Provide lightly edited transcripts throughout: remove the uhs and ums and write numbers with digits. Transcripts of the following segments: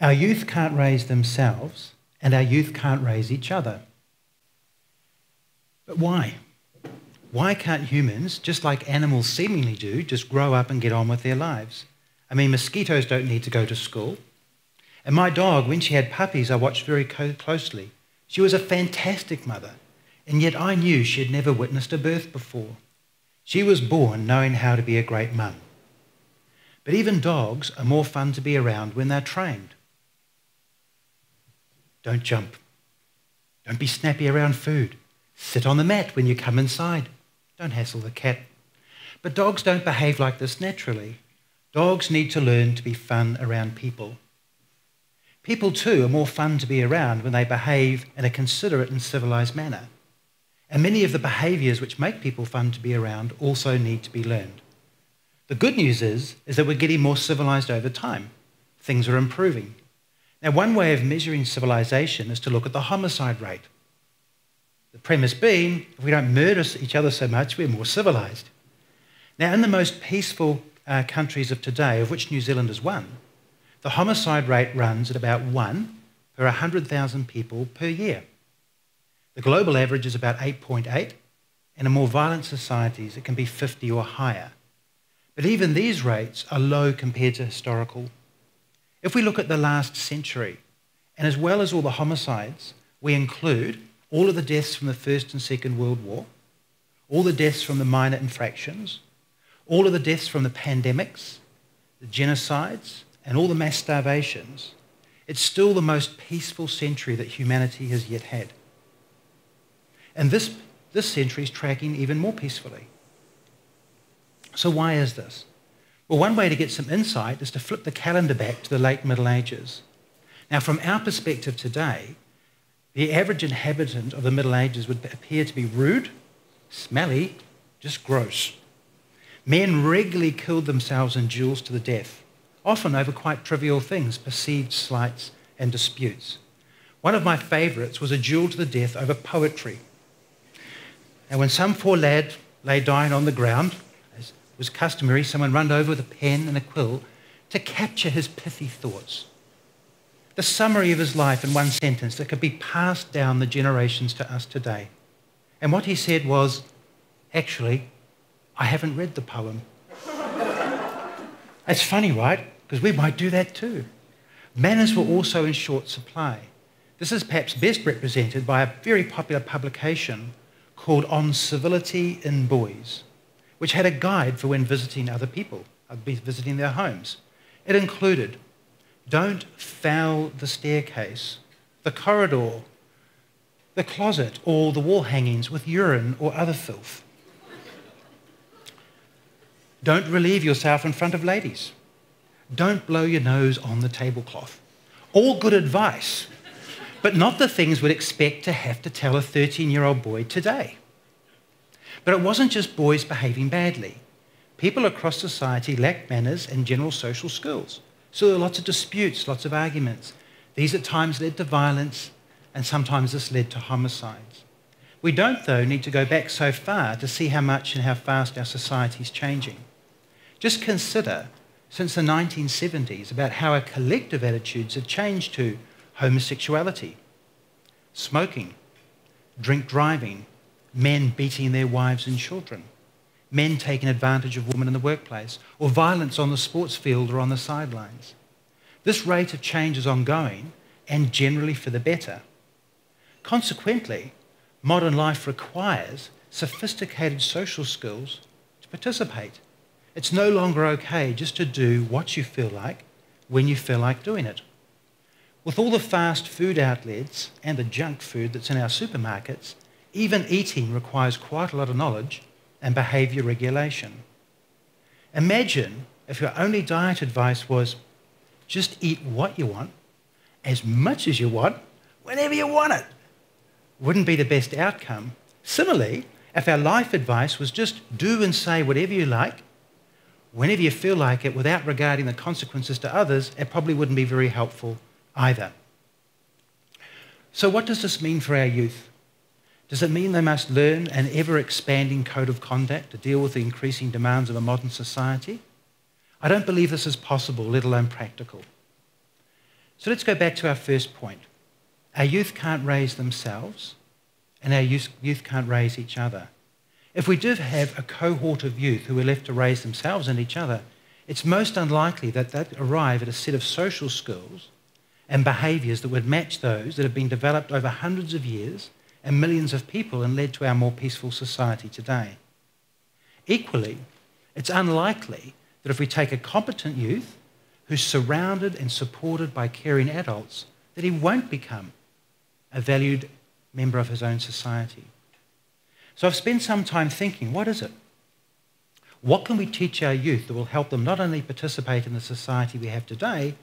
Our youth can't raise themselves, and our youth can't raise each other. But why? Why can't humans, just like animals seemingly do, just grow up and get on with their lives? I mean, mosquitoes don't need to go to school. And my dog, when she had puppies, I watched very closely. She was a fantastic mother, and yet I knew she had never witnessed a birth before. She was born knowing how to be a great mum. But even dogs are more fun to be around when they're trained. Don't jump. Don't be snappy around food. Sit on the mat when you come inside. Don't hassle the cat. But dogs don't behave like this naturally. Dogs need to learn to be fun around people. People, too, are more fun to be around when they behave in a considerate and civilised manner. And many of the behaviours which make people fun to be around also need to be learned. The good news is that we're getting more civilised over time. Things are improving. Now, one way of measuring civilisation is to look at the homicide rate. The premise being, if we don't murder each other so much, we're more civilised. Now, in the most peaceful countries of today, of which New Zealand is one, the homicide rate runs at about 1 per 100,000 people per year. The global average is about 8.8, and in more violent societies it can be 50 or higher. But even these rates are low compared to historical. If we look at the last century, and as well as all the homicides, we include all of the deaths from the First and Second World War, all the deaths from the minor infractions, all of the deaths from the pandemics, the genocides, and all the mass starvations, it's still the most peaceful century that humanity has yet had. And this century is tracking even more peacefully. So why is this? Well, one way to get some insight is to flip the calendar back to the late Middle Ages. Now, from our perspective today, the average inhabitant of the Middle Ages would appear to be rude, smelly, just gross. Men regularly killed themselves in duels to the death, often over quite trivial things, perceived slights and disputes. One of my favourites was a duel to the death over poetry. And when some poor lad lay dying on the ground, as was customary, someone ran over with a pen and a quill to capture his pithy thoughts. The summary of his life in one sentence that could be passed down the generations to us today. And what he said was, actually, I haven't read the poem. It's funny, right? Because we might do that too. Manners were also in short supply. This is perhaps best represented by a very popular publication called On Civility in Boys, which had a guide for when visiting other people, visiting their homes. It included, don't foul the staircase, the corridor, the closet, or the wall hangings with urine or other filth. Don't relieve yourself in front of ladies. Don't blow your nose on the tablecloth. All good advice, but not the things we'd expect to have to tell a 13-year-old boy today. But it wasn't just boys behaving badly. People across society lacked manners and general social skills. So there were lots of disputes, lots of arguments. These at times led to violence, and sometimes this led to homicides. We don't, though, need to go back so far to see how much and how fast our society is changing. Just consider, since the 1970s, about how our collective attitudes have changed to homosexuality, smoking, drink driving, men beating their wives and children, men taking advantage of women in the workplace, or violence on the sports field or on the sidelines. This rate of change is ongoing and generally for the better. Consequently, modern life requires sophisticated social skills to participate. It's no longer okay just to do what you feel like when you feel like doing it. With all the fast food outlets and the junk food that's in our supermarkets, even eating requires quite a lot of knowledge and behaviour regulation. Imagine if your only diet advice was just eat what you want, as much as you want, whenever you want it. Wouldn't be the best outcome. Similarly, if our life advice was just do and say whatever you like, whenever you feel like it, without regarding the consequences to others, it probably wouldn't be very helpful either. So what does this mean for our youth? Does it mean they must learn an ever-expanding code of conduct to deal with the increasing demands of a modern society? I don't believe this is possible, let alone practical. So let's go back to our first point. Our youth can't raise themselves, and our youth can't raise each other. If we do have a cohort of youth who are left to raise themselves and each other, it's most unlikely that they'd arrive at a set of social skills and behaviours that would match those that have been developed over hundreds of years and millions of people and led to our more peaceful society today. Equally, it's unlikely that if we take a competent youth who's surrounded and supported by caring adults, that he won't become a valued member of his own society. So I've spent some time thinking, what is it? What can we teach our youth that will help them not only participate in the society we have today,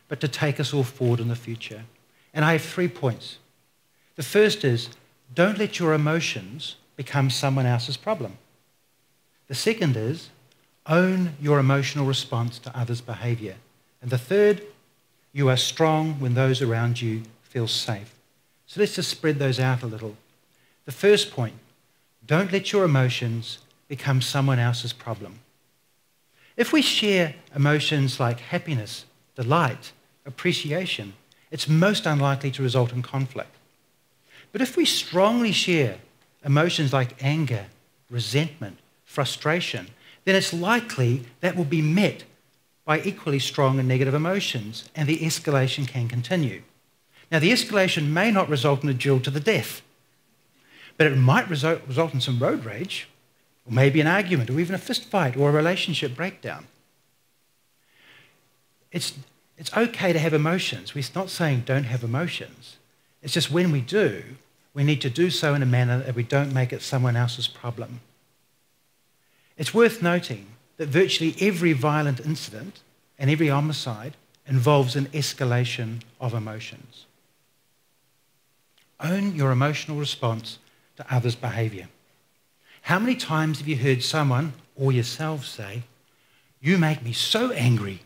but to take us all forward in the future? And I have 3 points. The first is, don't let your emotions become someone else's problem. The second is, own your emotional response to others' behaviour. And the third, you are strong when those around you feel safe. So let's just spread those out a little. The first point, don't let your emotions become someone else's problem. If we share emotions like happiness, delight, appreciation, it's most unlikely to result in conflict. But if we strongly share emotions like anger, resentment, frustration, then it's likely that will be met by equally strong and negative emotions, and the escalation can continue. Now, the escalation may not result in a duel to the death, but it might result in some road rage, or maybe an argument, or even a fist fight, or a relationship breakdown. It's okay to have emotions. We're not saying don't have emotions. It's just when we do, we need to do so in a manner that we don't make it someone else's problem. It's worth noting that virtually every violent incident and every homicide involves an escalation of emotions. Own your emotional response to others' behaviour. How many times have you heard someone or yourself say, "You make me so angry"?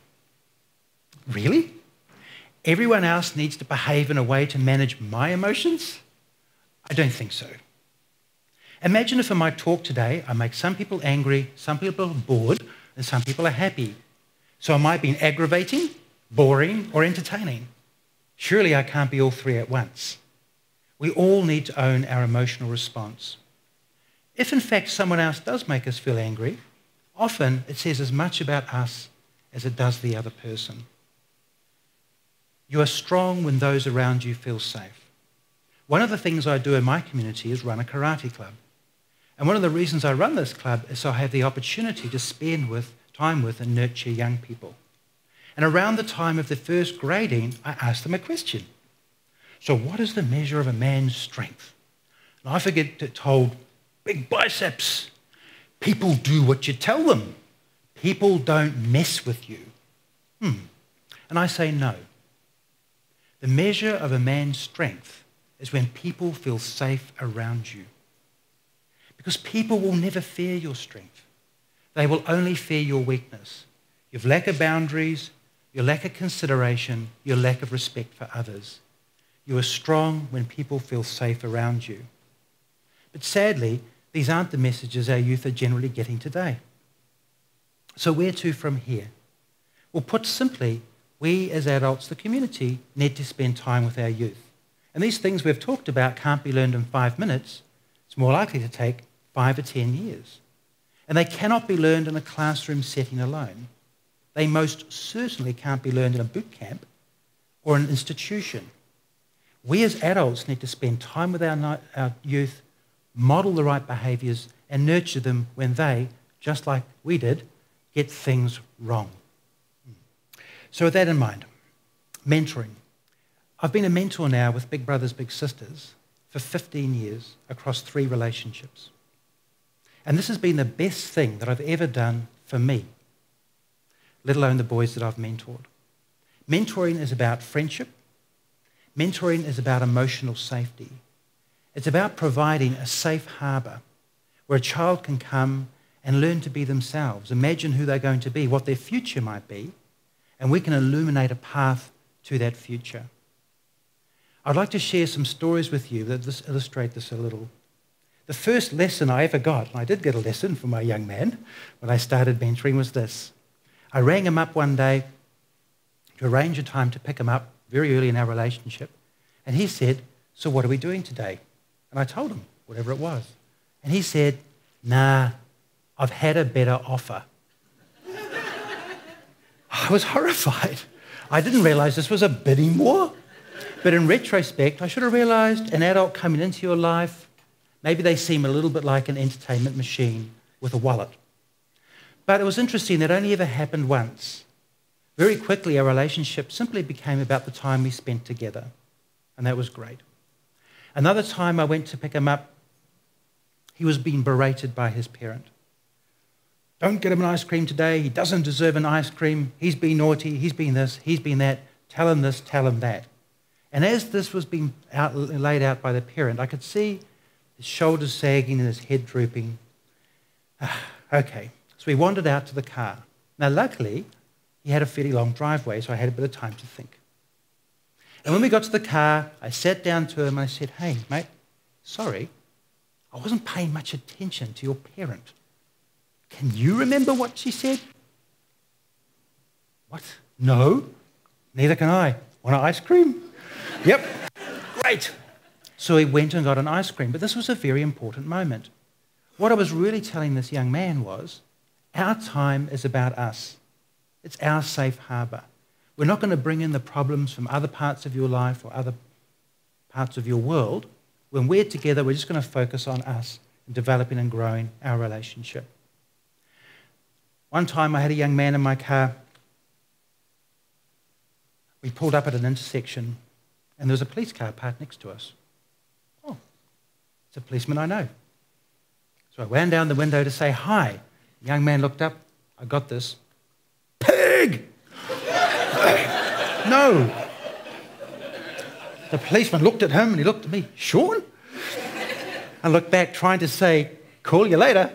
Really? Everyone else needs to behave in a way to manage my emotions? I don't think so. Imagine if in my talk today I make some people angry, some people are bored, and some people are happy. So am I being aggravating, boring, or entertaining? Surely I can't be all three at once. We all need to own our emotional response. If in fact someone else does make us feel angry, often it says as much about us as it does the other person. You are strong when those around you feel safe. One of the things I do in my community is run a karate club. And one of the reasons I run this club is so I have the opportunity to spend time with and nurture young people. And around the time of the first grading, I ask them a question. So what is the measure of a man's strength? And I often get told, big biceps. People do what you tell them. People don't mess with you. And I say no. The measure of a man's strength is when people feel safe around you. Because people will never fear your strength. They will only fear your weakness, your lack of boundaries, your lack of consideration, your lack of respect for others. You are strong when people feel safe around you. But sadly, these aren't the messages our youth are generally getting today. So where to from here? Well, put simply, we as adults, the community, need to spend time with our youth. And these things we've talked about can't be learned in 5 minutes. It's more likely to take 5 or 10 years. And they cannot be learned in a classroom setting alone. They most certainly can't be learned in a boot camp or an institution. We as adults need to spend time with our youth, model the right behaviours, and nurture them when they, just like we did, get things wrong. So with that in mind, mentoring. I've been a mentor now with Big Brothers Big Sisters for 15 years across 3 relationships. And this has been the best thing that I've ever done for me, let alone the boys that I've mentored. Mentoring is about friendship. Mentoring is about emotional safety. It's about providing a safe harbour where a child can come and learn to be themselves, imagine who they're going to be, what their future might be, and we can illuminate a path to that future. I'd like to share some stories with you that illustrate this a little. The first lesson I ever got, and I did get a lesson from my young man when I started mentoring, was this. I rang him up one day to arrange a time to pick him up very early in our relationship. And he said, so what are we doing today? And I told him whatever it was. And he said, nah, I've had a better offer. I was horrified. I didn't realize this was a bidding war. But in retrospect, I should have realized an adult coming into your life, maybe they seem a little bit like an entertainment machine with a wallet. But it was interesting, that only ever happened once. Very quickly, our relationship simply became about the time we spent together. And that was great. Another time I went to pick him up, he was being berated by his parent. Don't get him an ice cream today. He doesn't deserve an ice cream. He's been naughty. He's been this. He's been that. Tell him this. Tell him that. And as this was being laid out by the parent, I could see his shoulders sagging and his head drooping. Okay, so we wandered out to the car. Now, luckily, he had a fairly long driveway, so I had a bit of time to think. And when we got to the car, I sat down to him and I said, hey, mate, sorry, I wasn't paying much attention to your parent. Can you remember what she said? What? No, neither can I. Want an ice cream? Yep, great. So he went and got an ice cream, but this was a very important moment. What I was really telling this young man was, our time is about us. It's our safe harbour. We're not going to bring in the problems from other parts of your life or other parts of your world. When we're together, we're just going to focus on us and developing and growing our relationship. One time I had a young man in my car. We pulled up at an intersection and there was a police car parked next to us. Oh, it's a policeman I know. So I ran down the window to say hi. The young man looked up. I got this. Pig! No. The policeman looked at him and he looked at me. Sean? I looked back trying to say, call you later.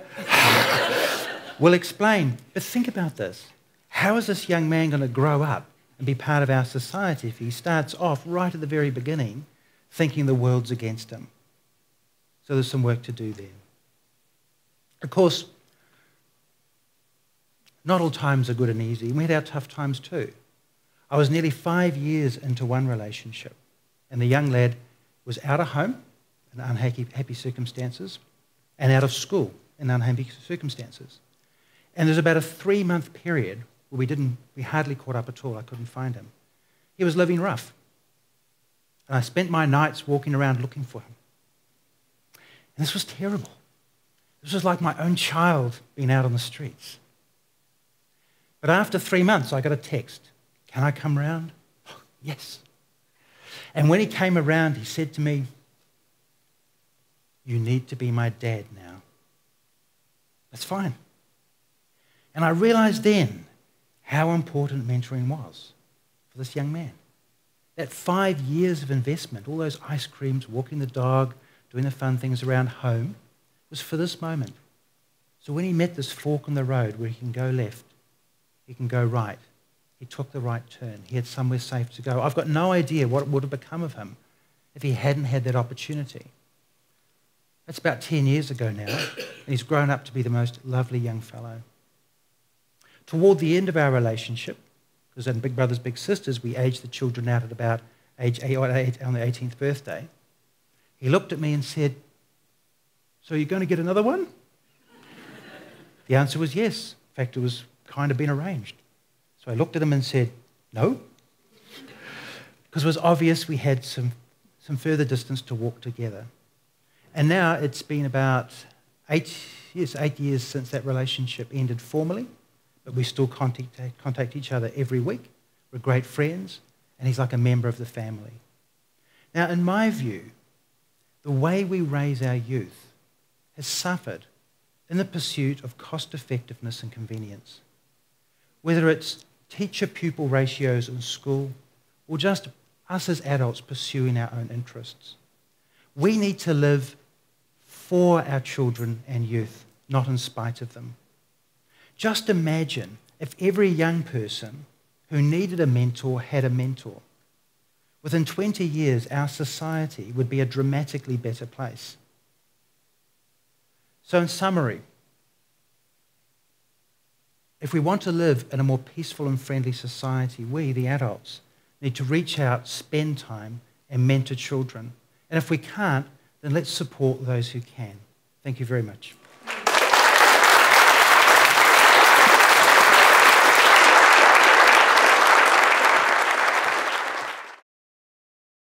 We'll explain. But think about this. How is this young man going to grow up and be part of our society if he starts off right at the very beginning thinking the world's against him? So there's some work to do there. Of course, not all times are good and easy. We had our tough times too. I was nearly 5 years into one relationship, and the young lad was out of home in unhappy circumstances and out of school in unhappy circumstances. And there's about a 3-month period where we hardly caught up at all. I couldn't find him. He was living rough. And I spent my nights walking around looking for him. And this was terrible. This was like my own child being out on the streets. But after 3 months, I got a text. Can I come round? Oh, yes. And when he came around, he said to me, you need to be my dad now. That's fine. And I realized then how important mentoring was for this young man. That 5 years of investment, all those ice creams, walking the dog, doing the fun things around home, was for this moment. So when he met this fork in the road where he can go left, he can go right, he took the right turn. He had somewhere safe to go. I've got no idea what would have become of him if he hadn't had that opportunity. That's about 10 years ago now, and he's grown up to be the most lovely young fellow. Toward the end of our relationship, because in Big Brothers Big Sisters, we aged the children out at about age 8 on their 18th birthday, he looked at me and said, so you're going to get another one? The answer was yes. In fact, it was kind of been arranged. So I looked at him and said, no, because it was obvious we had some further distance to walk together. And now it's been about 8 years since that relationship ended formally, but we still contact each other every week. We're great friends, and he's like a member of the family. Now, in my view, the way we raise our youth has suffered in the pursuit of cost-effectiveness and convenience. Whether it's teacher-pupil ratios in school or just us as adults pursuing our own interests. We need to live for our children and youth, not in spite of them. Just imagine if every young person who needed a mentor had a mentor. Within 20 years, our society would be a dramatically better place. So in summary, if we want to live in a more peaceful and friendly society, we, the adults, need to reach out, spend time, and mentor children. And if we can't, then let's support those who can. Thank you very much.